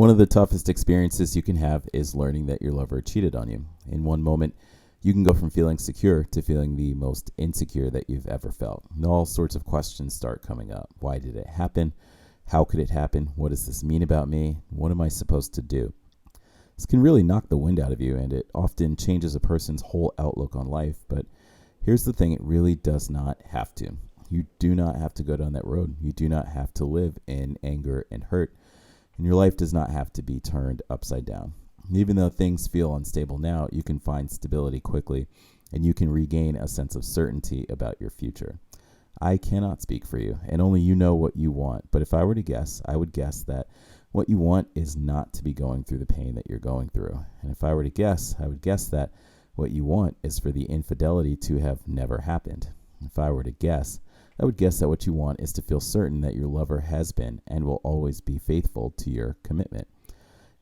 One of the toughest experiences you can have is learning that your lover cheated on you. In one moment, you can go from feeling secure to feeling the most insecure that you've ever felt. And all sorts of questions start coming up. Why did it happen? How could it happen? What does this mean about me? What am I supposed to do? This can really knock the wind out of you, and it often changes a person's whole outlook on life. But here's the thing, it really does not have to. You do not have to go down that road. You do not have to live in anger and hurt. And your life does not have to be turned upside down. And even though things feel unstable now, you can find stability quickly, and you can regain a sense of certainty about your future. I cannot speak for you, and only you know what you want. But if I were to guess, I would guess that what you want is not to be going through the pain that you're going through. And if I were to guess, I would guess that what you want is for the infidelity to have never happened. If I were to guess, I would guess that what you want is to feel certain that your lover has been and will always be faithful to your commitment.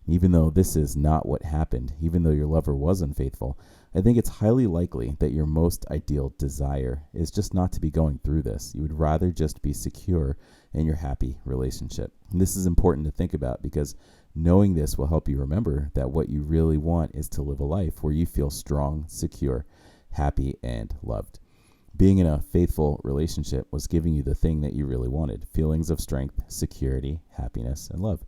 Even though this is not what happened, even though your lover was unfaithful, I think it's highly likely that your most ideal desire is just not to be going through this. You would rather just be secure in your happy relationship. And this is important to think about, because knowing this will help you remember that what you really want is to live a life where you feel strong, secure, happy, and loved. Being in a faithful relationship was giving you the thing that you really wanted: feelings of strength, security, happiness, and love.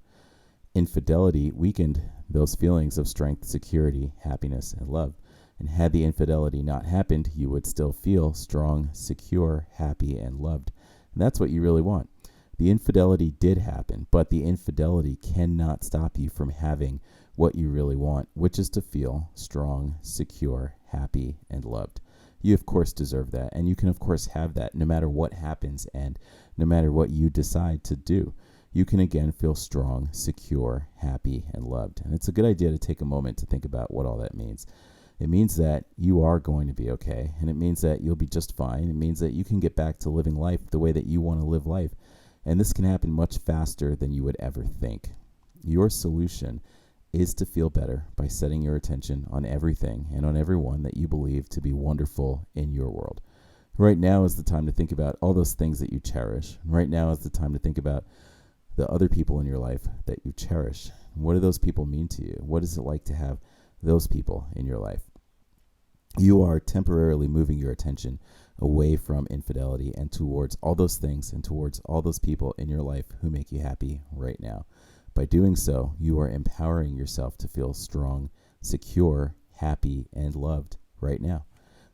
Infidelity weakened those feelings of strength, security, happiness, and love. And had the infidelity not happened, you would still feel strong, secure, happy, and loved. And that's what you really want. The infidelity did happen, but the infidelity cannot stop you from having what you really want, which is to feel strong, secure, happy, and loved. You, of course, deserve that, and you can, of course, have that no matter what happens and no matter what you decide to do. You can, again, feel strong, secure, happy, and loved. And it's a good idea to take a moment to think about what all that means. It means that you are going to be okay, and it means that you'll be just fine. It means that you can get back to living life the way that you want to live life, and this can happen much faster than you would ever think. Your solution is to feel better by setting your attention on everything and on everyone that you believe to be wonderful in your world. Right now is the time to think about all those things that you cherish. Right now is the time to think about the other people in your life that you cherish. What do those people mean to you? What is it like to have those people in your life? You are temporarily moving your attention away from infidelity and towards all those things and towards all those people in your life who make you happy right now. By doing so, you are empowering yourself to feel strong, secure, happy, and loved right now.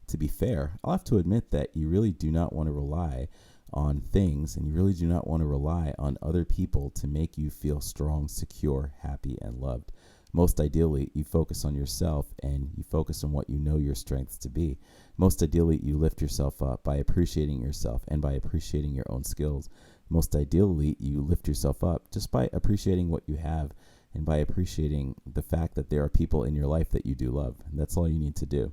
To be fair, I'll have to admit that you really do not want to rely on things, and you really do not want to rely on other people to make you feel strong, secure, happy, and loved. Most ideally, you focus on yourself and you focus on what you know your strengths to be. Most ideally, you lift yourself up by appreciating yourself and by appreciating your own skills. Most ideally, you lift yourself up just by appreciating what you have and by appreciating the fact that there are people in your life that you do love. And that's all you need to do.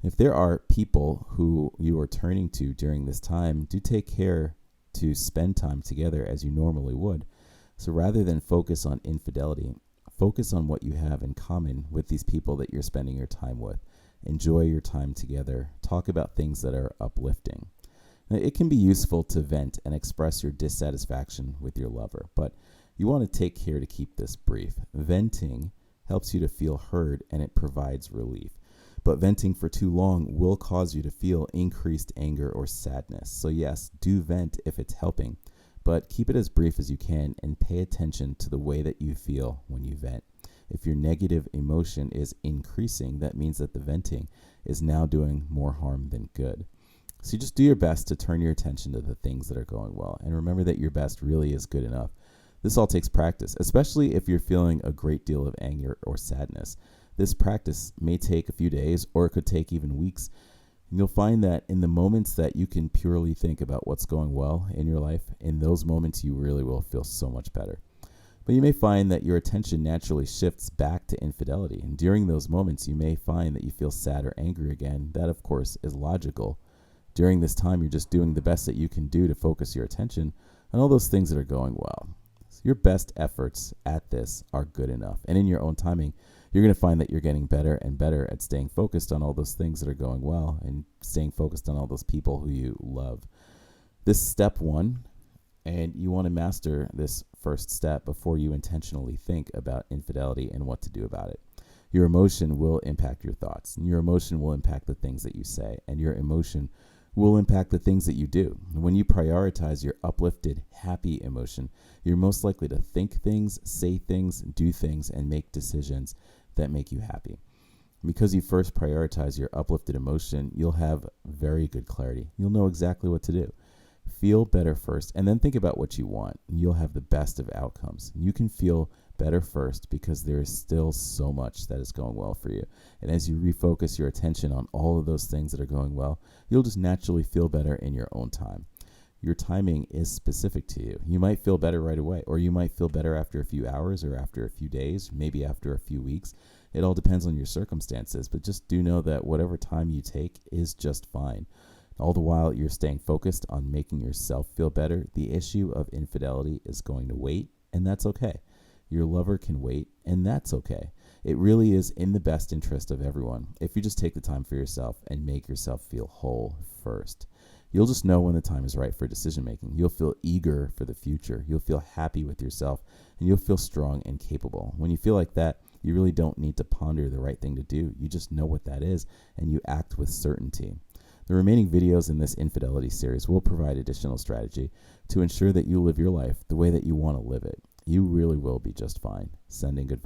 If there are people who you are turning to during this time, do take care to spend time together as you normally would. So rather than focus on infidelity, focus on what you have in common with these people that you're spending your time with. Enjoy your time together. Talk about things that are uplifting. Now, it can be useful to vent and express your dissatisfaction with your lover, but you want to take care to keep this brief. Venting helps you to feel heard, and it provides relief. But venting for too long will cause you to feel increased anger or sadness. So yes, do vent if it's helping, but keep it as brief as you can and pay attention to the way that you feel when you vent. If your negative emotion is increasing, that means that the venting is now doing more harm than good. So you just do your best to turn your attention to the things that are going well. And remember that your best really is good enough. This all takes practice, especially if you're feeling a great deal of anger or sadness. This practice may take a few days, or it could take even weeks. And you'll find that in the moments that you can purely think about what's going well in your life, in those moments you really will feel so much better. But you may find that your attention naturally shifts back to infidelity. And during those moments, you may find that you feel sad or angry again. That, of course, is logical. During this time, you're just doing the best that you can do to focus your attention on all those things that are going well. So your best efforts at this are good enough. And in your own timing, you're going to find that you're getting better and better at staying focused on all those things that are going well and staying focused on all those people who you love. This step one And you want to master this first step before you intentionally think about infidelity and what to do about it. Your emotion will impact your thoughts, and your emotion will impact the things that you say, and your emotion will impact the things that you do. When you prioritize your uplifted, happy emotion, you're most likely to think things, say things, do things, and make decisions that make you happy. Because you first prioritize your uplifted emotion, you'll have very good clarity. You'll know exactly what to do. Feel better first, and then think about what you want. You'll have the best of outcomes. You can feel better first because there is still so much that is going well for you. And as you refocus your attention on all of those things that are going well, you'll just naturally feel better in your own time. Your timing is specific to you. You might feel better right away, or you might feel better after a few hours, or after a few days, maybe after a few weeks. It all depends on your circumstances, but just do know that whatever time you take is just fine. All the while you're staying focused on making yourself feel better, the issue of infidelity is going to wait, and that's okay. Your lover can wait, and that's okay. It really is in the best interest of everyone if you just take the time for yourself and make yourself feel whole first. You'll just know when the time is right for decision making. You'll feel eager for the future. You'll feel happy with yourself, and you'll feel strong and capable. When you feel like that, you really don't need to ponder the right thing to do. You just know what that is, and you act with certainty. The remaining videos in this infidelity series will provide additional strategy to ensure that you live your life the way that you want to live it. You really will be just fine. Sending good vibes.